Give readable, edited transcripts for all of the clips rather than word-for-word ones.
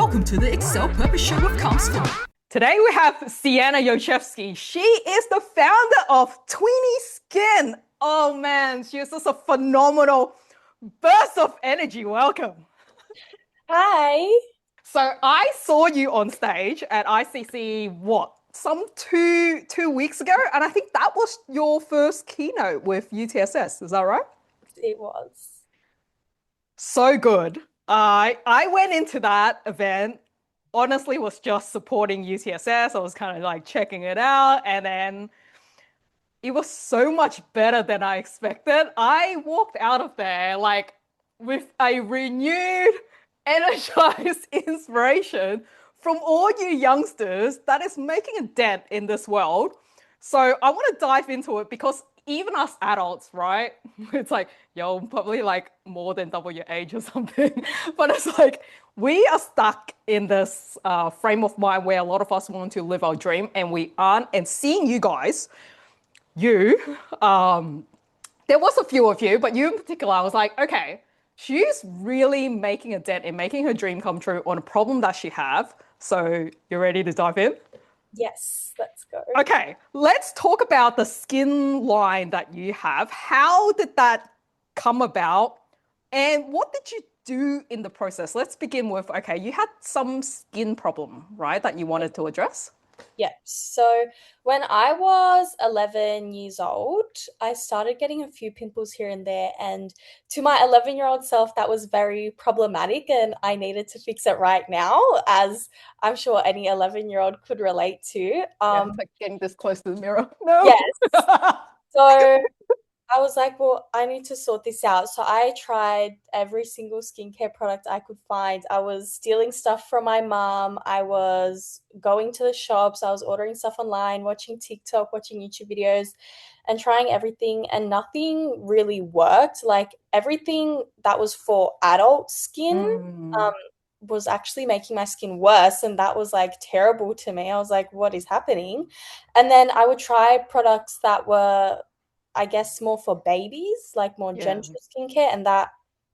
Welcome to the Excel Purpose Show with Karms Fung. Today we have Sienna Jovcevski. She is the founder of Tweeny Skin. Oh man, she is just a phenomenal burst of energy. Welcome. Hi. So I saw you on stage at ICC, some two weeks ago, and I think that was your first keynote with UTSS. Is that right? It was. So good. I went into that event, honestly was just supporting UTSS. I was kind of like checking it out, and then it was so much better than I expected. I walked out of there like with a renewed, energized inspiration from all you youngsters that is making a dent in this world. So I want to dive into it because even us adults, right? It's like, yo, probably like more than double your age or something. But it's like we are stuck in this frame of mind where a lot of us want to live our dream and we aren't. And seeing you guys, you, there was a few of you, but you in particular, I was like, okay, she's really making a dent in making her dream come true on a problem that she have. So you're ready to dive in? Yes, let's go. Okay, let's talk about the skin line that you have. How did that come about? And what did you do in the process? Let's begin with, okay, you had some skin problem, right, that you wanted to address? Yeah. So when I was 11 years old, I started getting a few pimples here and there. And to my 11-year-old self, that was very problematic. And I needed to fix it right now, as I'm sure any 11-year-old could relate to. Yeah, it's like getting this close to the mirror. No. Yes. So I was like, well, I need to sort this out. So I tried every single skincare product I could find. I was stealing stuff from my mom. I was going to the shops. I was ordering stuff online, watching TikTok, watching YouTube videos, and trying everything. And nothing really worked. Like everything that was for adult skin, Mm, um, was actually making my skin worse. And that was like terrible to me. I was like, what is happening? And then I would try products that were, I guess, more for babies, like more yeah. gentle skincare, and that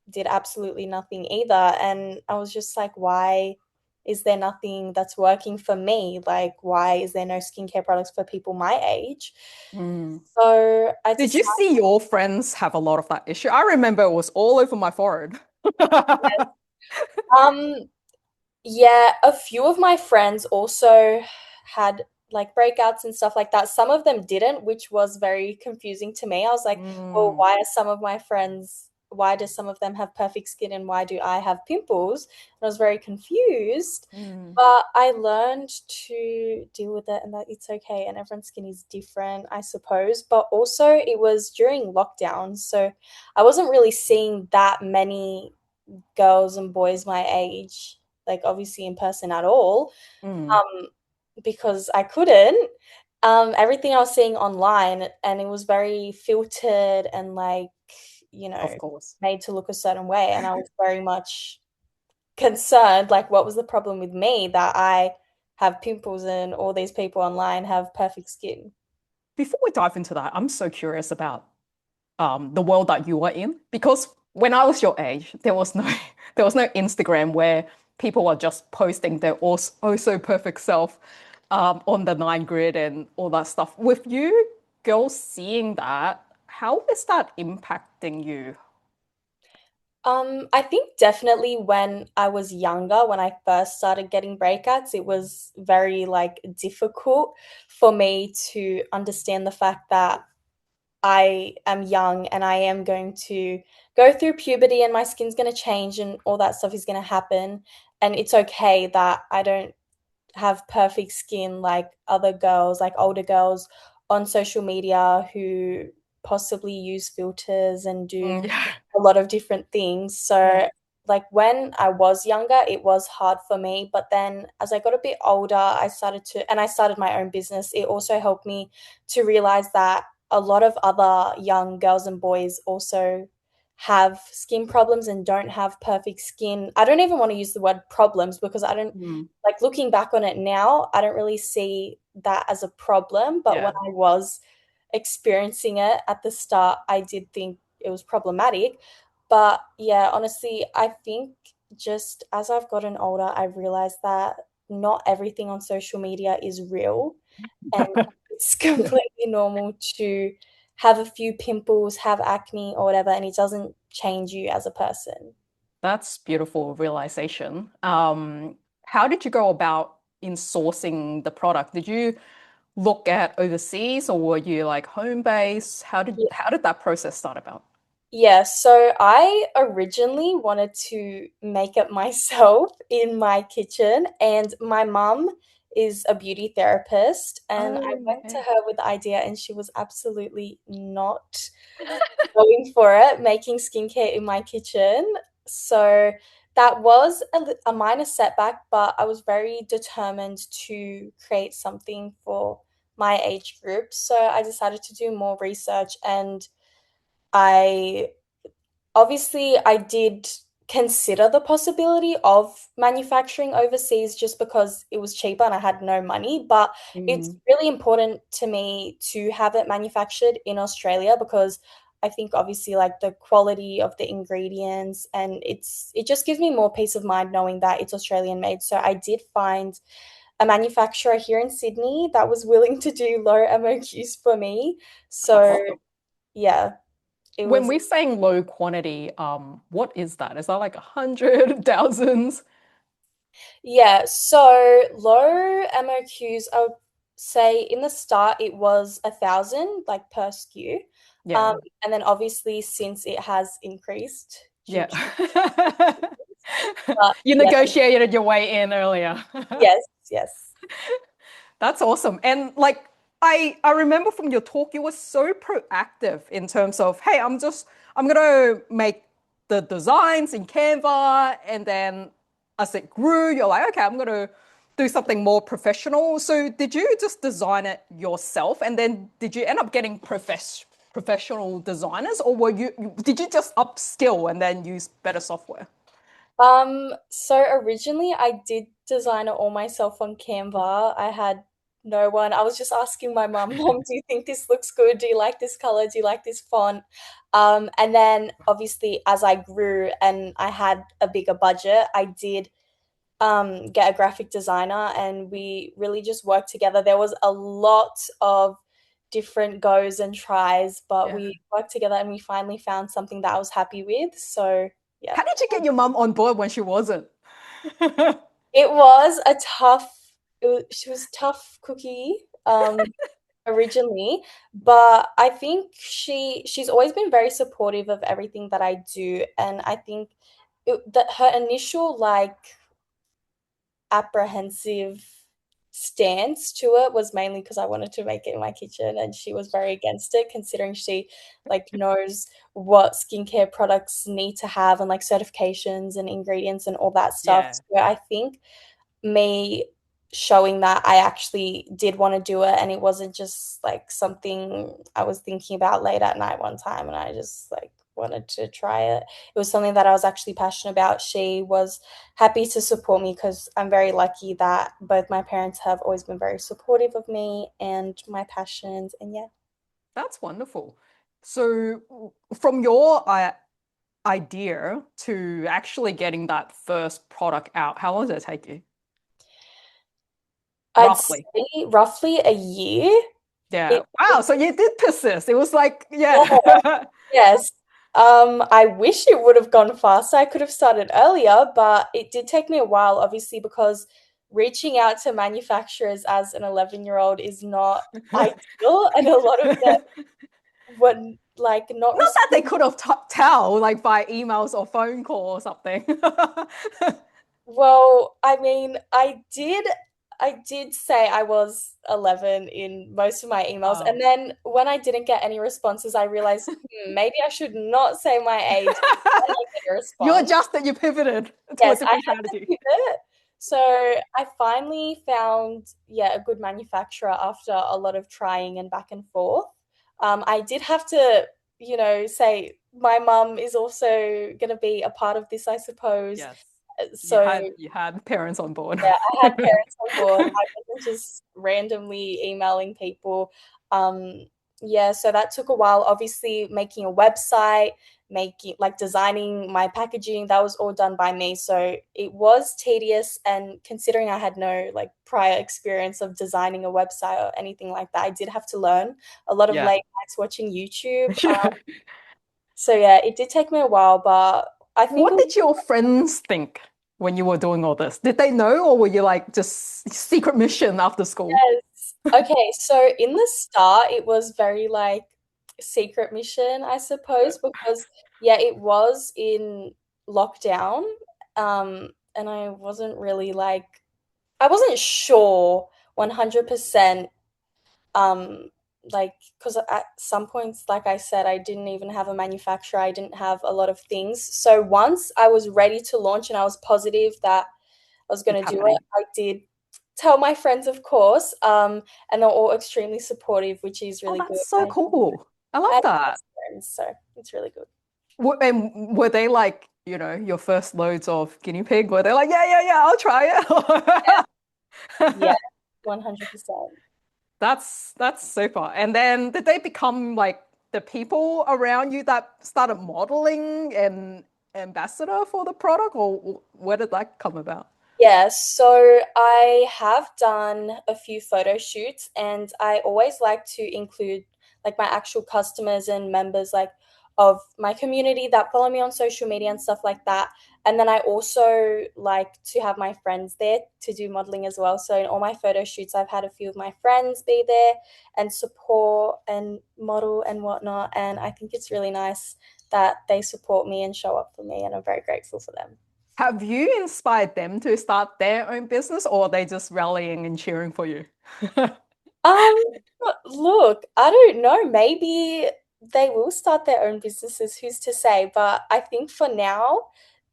did absolutely nothing either. And I was just like, why is there nothing that's working for me? Like, why is there no skincare products for people my age? Mm. So I Did you decided, see your friends have a lot of that issue? I remember it was all over my forehead. um, yeah, a few of my friends also had like breakouts and stuff like that. Some of them didn't, which was very confusing to me. I was like, well, Mm, why are some of my friends, why do some of them have perfect skin and why do I have pimples? And I was very confused. mm, But I learned to deal with it and that it's okay. And everyone's skin is different, I suppose. But also, it was during lockdown. So I wasn't really seeing that many girls and boys my age, like obviously in person at all, mm. um, because I couldn't. Everything I was seeing online, and it was very filtered and like, you know, Of course. made to look a certain way. And I was very much concerned, like, what was the problem with me that I have pimples and all these people online have perfect skin? Before we dive into that, I'm so curious about the world that you were in because when I was your age, there was no there was no Instagram where people were just posting their oh so perfect self on the nine grid and all that stuff. With you girls seeing that, how is that impacting you? I think definitely when I was younger, when I first started getting breakouts, it was very like difficult for me to understand the fact that I am young and I am going to go through puberty and my skin's going to change and all that stuff is going to happen. And it's okay that I don't have perfect skin like other girls, like older girls on social media who possibly use filters and do Yeah. a lot of different things. Yeah. So, like when I was younger, it was hard for me. But then as I got a bit older, and I started my own business. It also helped me to realize that a lot of other young girls and boys also have skin problems and don't have perfect skin. I don't even want to use the word problems because I don't, Mm, like, looking back on it now, I don't really see that as a problem. But when yeah. I was experiencing it at the start, I did think it was problematic. But yeah, honestly, I think just as I've gotten older, I've realized that not everything on social media is real, and it's completely normal to have a few pimples, have acne or whatever, and it doesn't change you as a person. That's beautiful realization. How did you go about in sourcing the product? Did you look at overseas or were you like home base? How did that process start about? Yeah, so I originally wanted to make it myself in my kitchen, and my mum is a beauty therapist, and I Oh, went to okay. her with the idea, and she was absolutely not going for it, making skincare in my kitchen. So that was a minor setback, but I was very determined to create something for my age group. So I decided to do more research, and I obviously, I did consider the possibility of manufacturing overseas just because it was cheaper and I had no money. But it's Mm, really important to me to have it manufactured in Australia because I think obviously like the quality of the ingredients and it just gives me more peace of mind knowing that it's Australian made. So I did find a manufacturer here in Sydney that was willing to do low MOQs for me. So awesome. yeah, it When was. we're saying low quantity, what is that? Is that like 100, thousands? Yeah, so low MOQs, I would say in the start it was 1,000 like per SKU. Um, Yeah, and then obviously since it has increased due yeah. to but You yeah, negotiated your way in earlier. yes, yes. That's awesome. And like I remember from your talk, you were so proactive in terms of, hey, I'm gonna make the designs in Canva, and then as it grew, you're like, okay, I'm gonna do something more professional. So did you just design it yourself, and then did you end up getting professional designers, or did you just upskill and then use better software? So originally I did design it all myself on Canva. I had no one. I was just asking my mum, Mom, do you think this looks good? Do you like this color? Do you like this font? And then obviously as I grew and I had a bigger budget, I did get a graphic designer and we really just worked together. There was a lot of different goes and tries, but Yeah. we worked together and we finally found something that I was happy with. So yeah. How did you get your mum on board when she wasn't? It was a she was tough cookie originally, but I think she's always been very supportive of everything that I do, and I think that her initial like apprehensive stance to it was mainly because I wanted to make it in my kitchen and she was very against it considering she like knows what skincare products need to have and like certifications and ingredients and all that stuff. Yeah. So I think me showing that I actually did want to do it and it wasn't just like something I was thinking about late at night one time and I just like wanted to try it. It was something that I was actually passionate about. She was happy to support me because I'm very lucky that both my parents have always been very supportive of me and my passions and yeah. That's wonderful. So, from your idea to actually getting that first product out, how long did it take you? I'd Roughly. say roughly a year. Yeah. It Wow. So you did persist. It was like, yeah. yeah. Yes. I wish it would have gone faster. I could have started earlier, but it did take me a while, obviously, because reaching out to manufacturers as an 11-year-old is not ideal, and a lot of them were like not Not that they responding. could have t tell like by emails or phone call or something. Well, I mean, I did say I was 11 in most of my emails, and Oh. then when I didn't get any responses, I realized maybe I should not say my age when I get a You response. adjusted, you pivoted to a Yes, I different had to strategy. pivot. So I finally found, yeah, a good manufacturer after a lot of trying and back and forth. I did have to, say my mum is also going to be a part of this, I suppose. Yes. So You had parents on board. yeah, I had parents on board. I wasn't just randomly emailing people. Um, Yeah, so that took a while. Obviously, making a website, making like designing my packaging, that was all done by me. So it was tedious. And considering I had no like prior experience of designing a website or anything like that, I did have to learn a lot of Yeah. late nights watching YouTube. Yeah. So yeah, it did take me a while, but I think it What was did your friends think when you were doing all this? Did they know, or were you like just secret mission after school? yes. Okay, so in the start, it was very like secret mission, I suppose, because yeah, it was in lockdown. And I wasn't really like I wasn't sure 100% um like because at some points, like I said, I didn't even have a manufacturer, I didn't have a lot of things. So once I was ready to launch and I was positive that I was It's going to do it, happening. I did tell my friends, of course, and they're all extremely supportive, which is Oh, really that's good. so cool. I I love had that. nice friends, so it's really good. And were they like, your first loads of guinea pig? Were they like, yeah, yeah, yeah, I'll try Yeah, it? 100%. That's super. And then did they become like the people around you that started modeling and ambassador for the product, or where did that come about? Yeah, so I have done a few photo shoots, and I always like to include like my actual customers and members like of my community that follow me on social media and stuff like that. And then I also like to have my friends there to do modeling as well. So in all my photo shoots, I've had a few of my friends be there and support and model and whatnot. And I think it's really nice that they support me and show up for me, and I'm very grateful for them. Have you inspired them to start their own business, or are they just rallying and cheering for you? Um, Look, I don't know. Maybe they will start their own businesses, who's to say? But I think for now,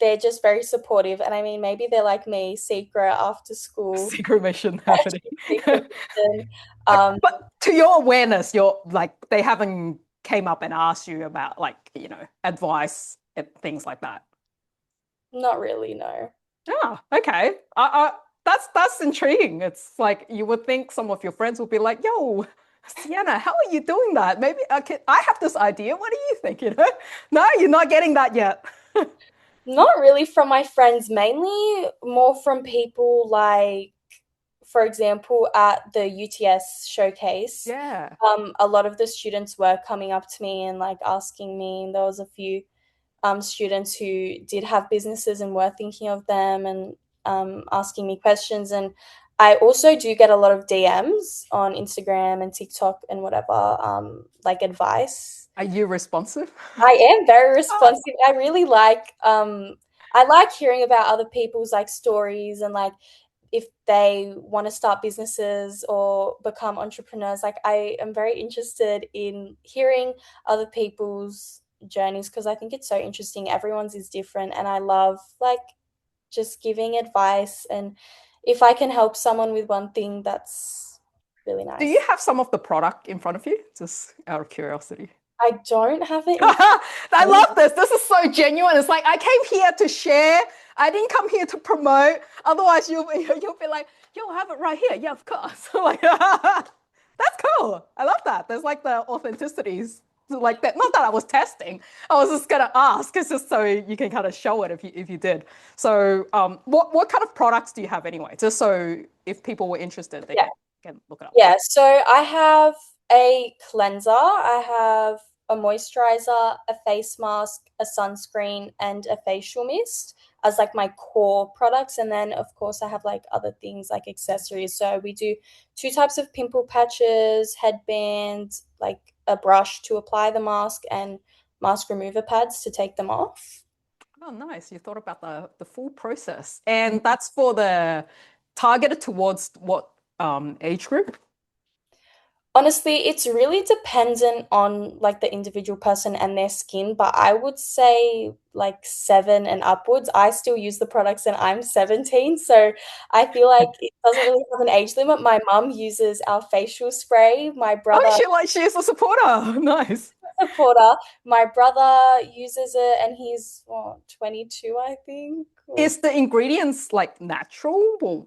they're just very supportive. And I mean, maybe they're like me, secret after school, Secret mission happening. secret mission. Um, But to your awareness, you're like they haven't came up and asked you about like, advice and things like that. Not really, no. Ah, okay. That's intriguing. It's like you would think some of your friends would be like, "Yo, Sienna, how are you doing that? Maybe I have this idea. What do you think?" No, you're not getting that yet. Not really from my friends, mainly more from people like, for example, at the UTS showcase. Yeah. A lot of the students were coming up to me and like asking me, and there was a few students who did have businesses and were thinking of them and asking me questions. And I also do get a lot of DMs on Instagram and TikTok and whatever, like advice. Are you responsive? I am very Oh, responsive. I like hearing about other people's like stories and like if they want to start businesses or become entrepreneurs. Like I am very interested in hearing other people's journeys because I think it's so interesting. Everyone's is different and I love like just giving advice, and if I can help someone with one thing, that's really do you nice. have some of the product in front of you? Just out of curiosity. I don't have it in I front. love this. This is so genuine. It's like I came here to share. I didn't come here to promote. Otherwise, you'll be like, "Yo, I have it right here." Yeah, of course. Like that's cool. I love that. There's like the authenticities like that. Not that I was testing. I was just gonna ask. It's just so you can kind of show it if you did. So, what kind of products do you have anyway? Just so if people were interested, they Yeah. can look it up. Yeah, so I have a cleanser, I have a moisturizer, a face mask, a sunscreen, and a facial mist as like my core products. And then, of course, I have like other things like accessories. So we do two types of pimple patches, headbands, like a brush to apply the mask, and mask remover pads to take them off. Oh, nice. You thought about the full process. And that's for the targeted towards what age group? Honestly, it's really dependent on like the individual person and their skin, but I would say like 7 and upwards. I still use the products and I'm 17, so I feel like it doesn't really have an age limit. My mum uses our facial spray. My Oh, brother she's a supporter. Nice. supporter. My brother uses it and he's 22, I think. Is the ingredients like natural or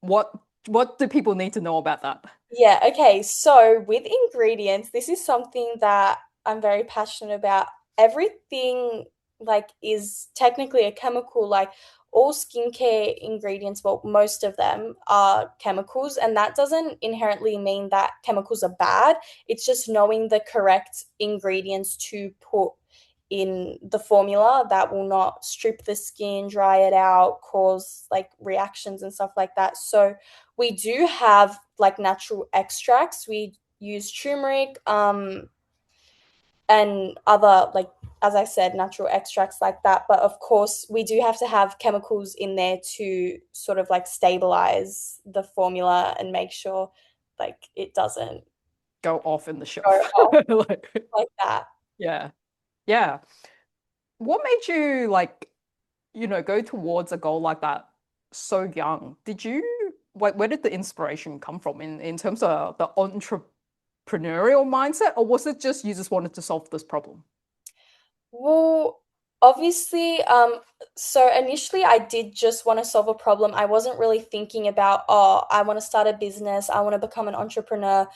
what? What do people need to know about that? Yeah, okay. So with ingredients, this is something that I'm very passionate about. Everything like is technically a chemical, like all skincare ingredients, well, most of them are chemicals, and that doesn't inherently mean that chemicals are bad. It's just knowing the correct ingredients to put in the formula that will not strip the skin, dry it out, cause like reactions and stuff like that. So we do have like natural extracts. We use turmeric, and other like as I said, natural extracts like that. But of course, we do have to have chemicals in there to sort of like stabilize the formula and make sure like it doesn't Go off in the go shelf. off Like, like that. yeah. Yeah. What made you like, go towards a goal like that so young? Where did the inspiration come from in terms of the entrepreneurial mindset, or was it just you just wanted to solve this problem? Well, obviously, so initially I did just want to solve a problem. I wasn't really thinking about, oh, I want to start a business, I want to become an entrepreneur.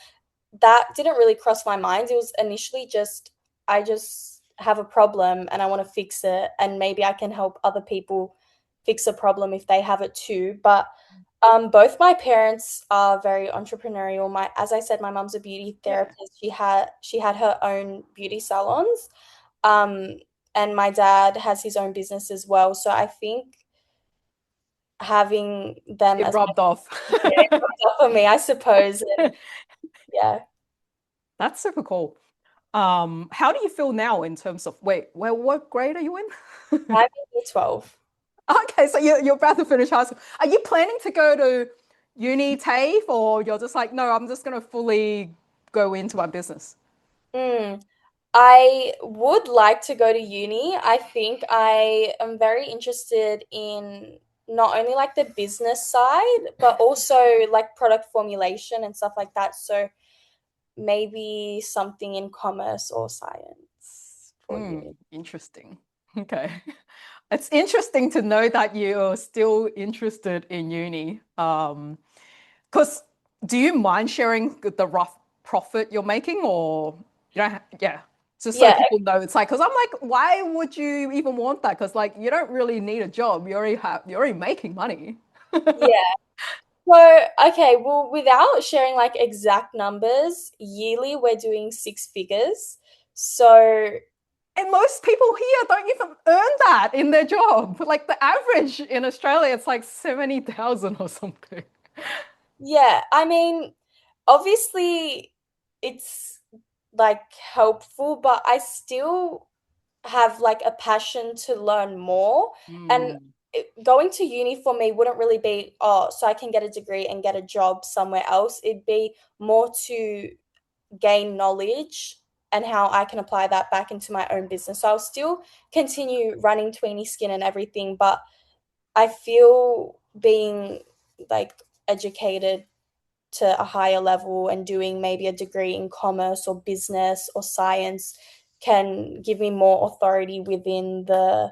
That didn't really cross my mind. It was initially just, I just have a problem and I want to fix it, and maybe I can help other people fix a problem if they have it too. But both my parents are very entrepreneurial. As I said, my mom's a beauty Yeah. therapist. She had her own beauty salons. Um, and my dad has his own business as well. So I think having them It as my rubbed off. for me, I suppose. And yeah, That's super cool. How do you feel now in terms of what grade are you in? I'm in year 12. Okay, so you're about to finish high school. Are you planning to go to uni TAFE, or you're just like, no, I'm just gonna fully go into my business? Mm. I would like to go to uni. I think I am very interested in not only like the business side, but also like product formulation and stuff like that. So maybe something in commerce or science for uni. Interesting. Okay. It's interesting to know that you're still interested in uni. Because do you mind sharing the rough profit you're making, or yeah, just so Yeah, people know. It's like, because I'm like, why would you even want that? Because like you don't really need a job. You're already making money. yeah. So, okay, well, without sharing like exact numbers, yearly we're doing six figures. So, And most people here don't even earn that in their job. Like the average in Australia, it's like 70,000 or something. yeah, I mean, obviously it's like helpful, but I still have like a passion to learn more. And Mm, going to uni for me wouldn't really be, oh, so I can get a degree and get a job somewhere else. It'd be more to gain knowledge and how I can apply that back into my own business. So I'll still continue running Tweeny Skin and everything, but I feel being like educated to a higher level and doing maybe a degree in commerce or business or science can give me more authority within the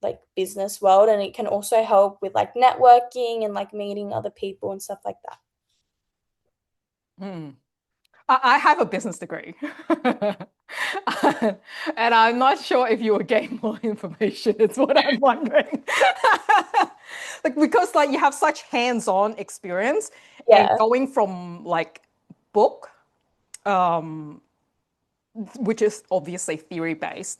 like business world, and it can also help with like networking and like meeting other people and stuff like that. mm. I have a business degree. And I'm not sure if you will gain more information, is what I'm wondering. Like because like you have such hands-on experience and Yeah. going from like book, um, which is obviously theory-based,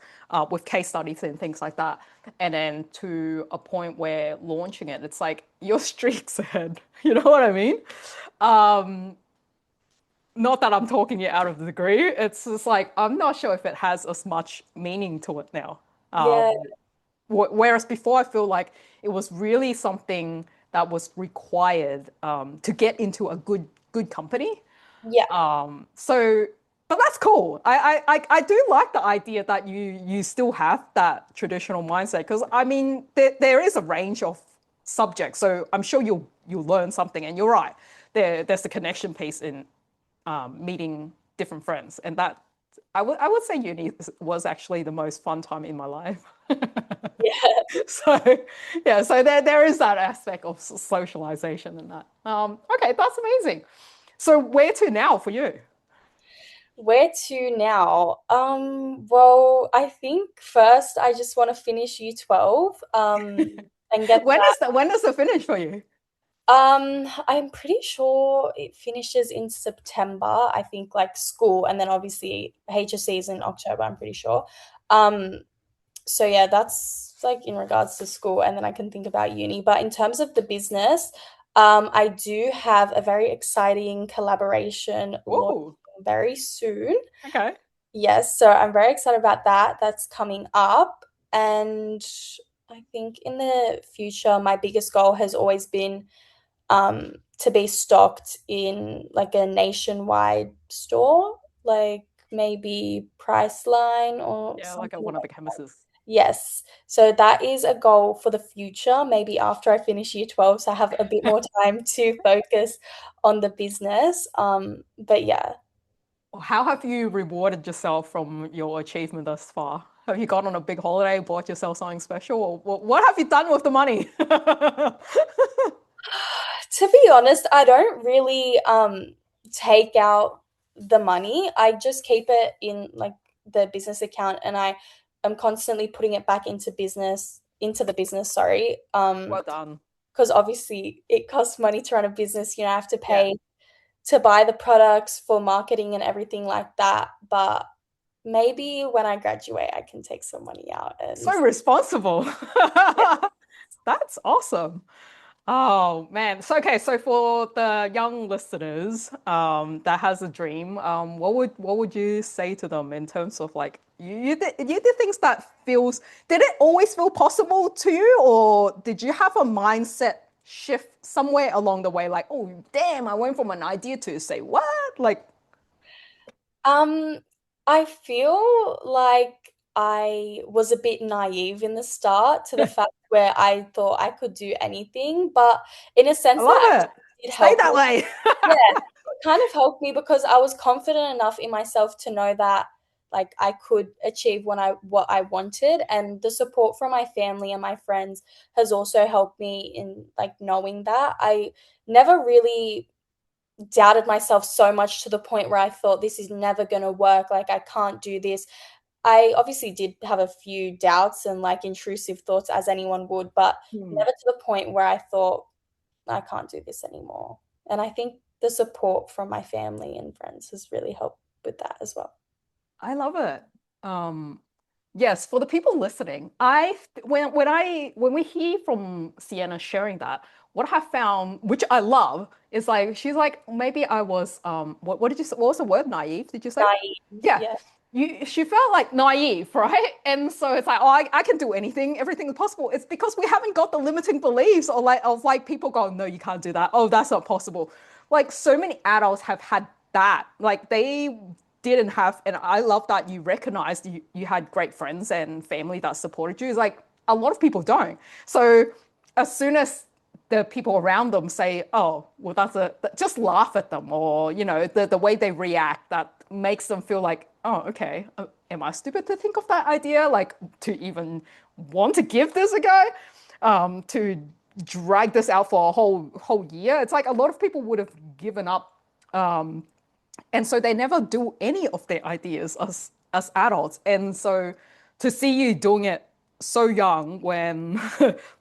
with case studies and things like that, and then to a point where launching it, it's like your streaks ahead. You know what I mean? Um, Not that I'm talking it out of the degree. It's just like I'm not sure if it has as much meaning to it now. Yeah. Whereas before, I feel like it was really something that was required to get into a good company. Yeah. So, but that's cool. I do like the idea that you still have that traditional mindset because I mean there is a range of subjects, so I'm sure you'll learn something. And you're right, there's the connection piece in meeting different friends, and I would say uni was actually the most fun time in my life. Yeah. So yeah, so there is that aspect of socialization and that. Okay, that's amazing. So where to now for you? Where to now? Well, I think first I just want to finish U12, and get that. When does the finish for you? I'm pretty sure it finishes in September, I think like school, and then obviously HSC is in October, I'm pretty sure. Um, so yeah, that's like in regards to school, and then I can think about uni. But in terms of the business, I do have a very exciting collaboration launching Oh, very soon. okay. Yes, so I'm very excited about that. That's coming up. And I think in the future, my biggest goal has always been to be stocked in like a nationwide store, like maybe Priceline or Yeah, like at something one of like the chemists. yes. So that is a goal for the future, maybe after I finish year 12, so I have a bit more time to focus on the business. But yeah. How have you rewarded yourself from your achievement thus far? Have you gone on a big holiday, bought yourself something special, or what have you done with the money? To be honest, I don't really take out the money. I just keep it in like the business account, and I am constantly putting it back into the business, sorry. Well done. Because obviously it costs money to run a business, I have to Yeah. pay to buy the products for marketing and everything like that. But maybe when I graduate, I can take some money out and So responsible. yeah. That's awesome. Oh man. So okay, so for the young listeners that has a dream, what would you say to them in terms of like you did things that feels did it always feel possible to you, or did you have a mindset shift somewhere along the way like, oh damn, I went from an idea to say what? Like, Um, I feel like I was a bit naive in the start to the I fact where I thought I could do anything, but in a sense love that it. actually did Stay help that me. way. Yeah, it kind of helped me because I was confident enough in myself to know that like I could achieve what I wanted, and the support from my family and my friends has also helped me in like knowing that. I never really doubted myself so much to the point where I thought this is never going to work, like I can't do this. I obviously did have a few doubts and like intrusive thoughts as anyone would, but Hmm. never to the point where I thought I can't do this anymore. And I think the support from my family and friends has really helped with that as well. I love it. Um, yes, for the people listening, when we hear from Sienna sharing that, what I have found, which I love, is like she's like maybe I was what did you say? What was the word? Naive? Did you say? Naive, Yeah, yeah. she felt like naive, right? And so it's like, oh, I can do anything, everything is possible. It's because we haven't got the limiting beliefs or like of like people going, no, you can't do that. Oh, that's not possible. Like so many adults have had that. Like they didn't have, and I love that you recognized you had great friends and family that supported you. It's like a lot of people don't. So as soon as the people around them say, "Oh, well, just laugh at them," or the way they react that makes them feel like, "Oh, okay, am I stupid to think of that idea? Like to even want to give this a go, to drag this out for a whole year." It's like a lot of people would have given up, and so they never do any of their ideas as adults. And so to see you doing it so young when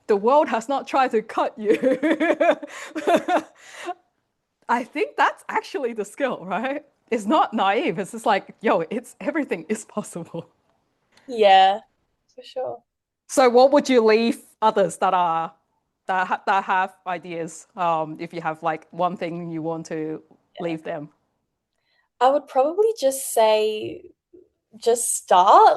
the world has not tried to cut you, I think that's actually the skill, right? It's not naive. It's just like, yo, it's everything is possible. Yeah, for sure. So what would you leave others that have ideas? If you have like one thing you want to leave them. I would probably just start.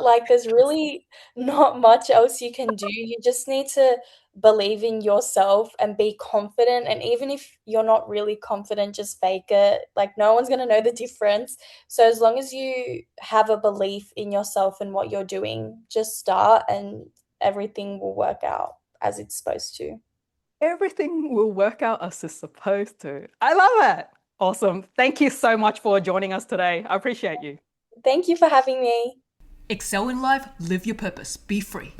Like, there's really not much else you can do. You just need to believe in yourself and be confident. And even if you're not really confident, just fake it. Like, no one's going to know the difference. So, as long as you have a belief in yourself and what you're doing, just start and everything will work out as it's supposed to. Everything will work out as it's supposed to. I love it. Awesome. Thank you so much for joining us today. I appreciate you. Thank you for having me. Excel in life, live your purpose, be free.